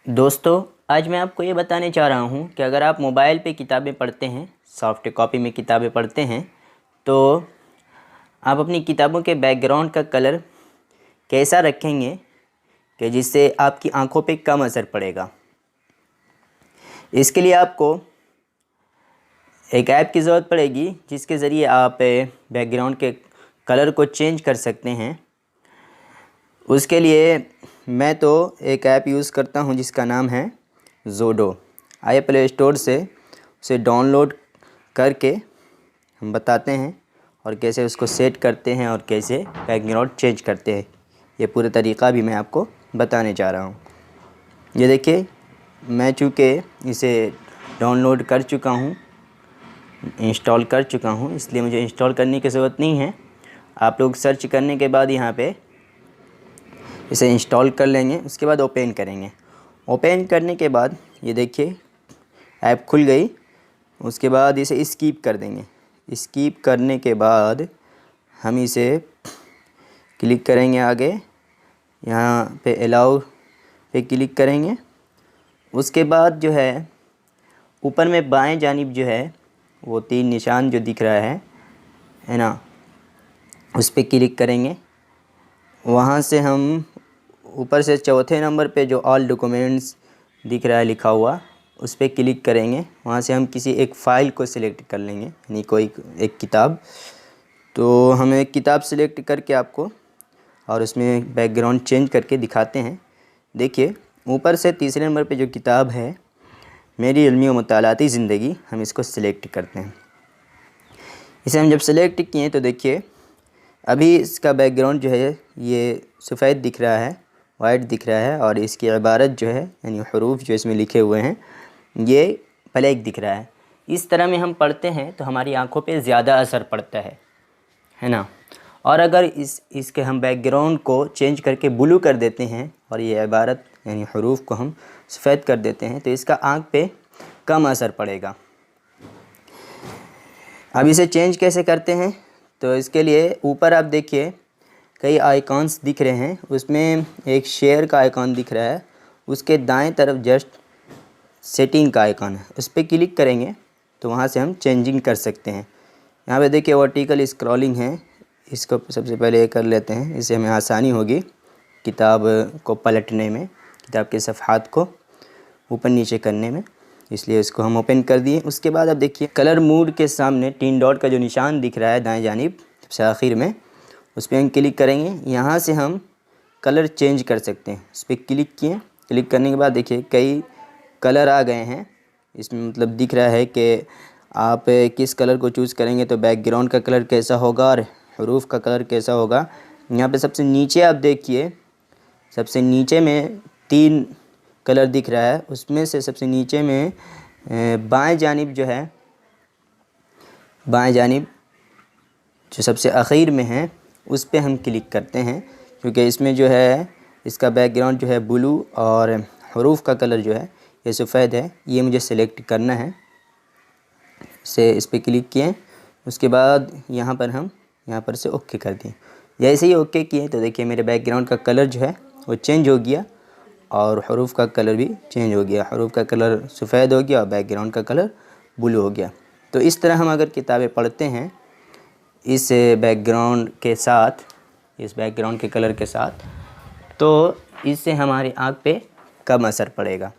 दोस्तों, आज मैं आपको ये बताने चाह रहा हूँ कि अगर आप मोबाइल पे किताबें पढ़ते हैं, सॉफ्ट कॉपी में किताबें पढ़ते हैं, तो आप अपनी किताबों के बैकग्राउंड का कलर कैसा रखेंगे कि जिससे आपकी आंखों पे कम असर पड़ेगा। इसके लिए आपको एक ऐप की ज़रूरत पड़ेगी जिसके ज़रिए आप बैकग्राउंड के कलर को चेंज कर सकते हैं। उसके लिए मैं तो एक ऐप यूज़ करता हूं जिसका नाम है ज़ोडो। आइए प्ले स्टोर से उसे डाउनलोड करके हम बताते हैं और कैसे उसको सेट करते हैं और कैसे बैकग्राउंड चेंज करते हैं। ये पूरा तरीक़ा भी मैं आपको बताने जा रहा हूँ। ये देखिए, मैं चूँकि इसे डाउनलोड कर चुका हूँ, इंस्टॉल कर चुका हूँ, इसलिए मुझे इंस्टॉल करने की ज़रूरत नहीं है। आप लोग सर्च करने के बाद यहाँ पे इसे इंस्टॉल कर लेंगे। उसके बाद ओपन करेंगे। ओपन करने के बाद ये देखिए ऐप खुल गई। उसके बाद इसे स्किप कर देंगे। स्किप करने के बाद हम इसे क्लिक करेंगे आगे, यहाँ पे अलाउ पे क्लिक करेंगे। उसके बाद जो है ऊपर में बाएं जानिब जो है वो 3 निशान जो दिख रहा है ना, उस पर क्लिक करेंगे। वहाँ से हम ऊपर से चौथे नंबर पे जो ऑल डॉक्यूमेंट्स दिख रहा है लिखा हुआ, उस पर क्लिक करेंगे। वहाँ से हम किसी एक फ़ाइल को सिलेक्ट कर लेंगे, यानी कोई एक किताब। तो हम एक किताब सिलेक्ट करके आपको और उसमें बैकग्राउंड चेंज करके दिखाते हैं। देखिए ऊपर से तीसरे नंबर पे जो किताब है, मेरी इल्मी व मुतालाती ज़िंदगी, हम इसको सिलेक्ट करते हैं। इसे हम जब सेलेक्ट किए तो देखिए अभी इसका बैकग्राउंड जो है ये सफ़ेद दिख रहा है, वाइट दिख रहा है, और इसकी इबारत जो है यानी हरूफ जो इसमें लिखे हुए हैं ये ब्लैक दिख रहा है। इस तरह में हम पढ़ते हैं तो हमारी आंखों पे ज़्यादा असर पड़ता है ना। और अगर इसके हम बैकग्राउंड को चेंज करके ब्लू कर देते हैं और ये इबारत यानी हरूफ को हम सफ़ेद कर देते हैं तो इसका आँख पे कम असर पड़ेगा। अब इसे चेंज कैसे करते हैं, तो इसके लिए ऊपर आप देखिए कई आइकॉन्स दिख रहे हैं। उसमें एक शेयर का आइकॉन दिख रहा है, उसके दाएं तरफ जस्ट सेटिंग का आइकॉन है, उस पर क्लिक करेंगे तो वहाँ से हम चेंजिंग कर सकते हैं। यहाँ पे देखिए वर्टिकल स्क्रॉलिंग है, इसको सबसे पहले ये कर लेते हैं। इससे हमें आसानी होगी किताब को पलटने में, किताब के सफ़हात को ऊपर नीचे करने में, इसलिए इसको हम ओपन कर दिए। उसके बाद अब देखिए कलर मोड के सामने 3 डॉट का जो निशान दिख रहा है दाएं जानिब सबसे आखिर में, उस पर हम क्लिक करेंगे। यहाँ से हम कलर चेंज कर सकते हैं। उस पर क्लिक किए, क्लिक करने के बाद देखिए कई कलर आ गए हैं। इसमें मतलब दिख रहा है कि आप किस कलर को चूज़ करेंगे तो बैकग्राउंड का कलर कैसा होगा और हरूफ का कलर कैसा होगा। यहाँ पे सबसे नीचे आप देखिए, सबसे नीचे में 3 कलर दिख रहा है। उसमें से सबसे नीचे में बाएं जानिब जो है, बाएं जानिब जो सबसे आखिर में है उस पर हम क्लिक करते हैं, क्योंकि इसमें जो है इसका बैकग्राउंड जो है ब्लू और हरूफ का कलर जो है ये सफ़ेद है। ये मुझे सेलेक्ट करना है। इस पर क्लिक किए, उसके बाद यहाँ पर से ओके कर दिए। जैसे ही ओके किए तो देखिए मेरे बैकग्राउंड का कलर जो है वो चेंज हो गया और हरूफ का कलर भी चेंज हो गया। हरूफ का कलर सफ़ेद हो गया और बैकग्राउंड का कलर ब्लू हो गया। तो इस तरह हम अगर किताबें पढ़ते हैं इस बैकग्राउंड के साथ, इस बैकग्राउंड के कलर के साथ, तो इससे हमारी आँख पे कम असर पड़ेगा।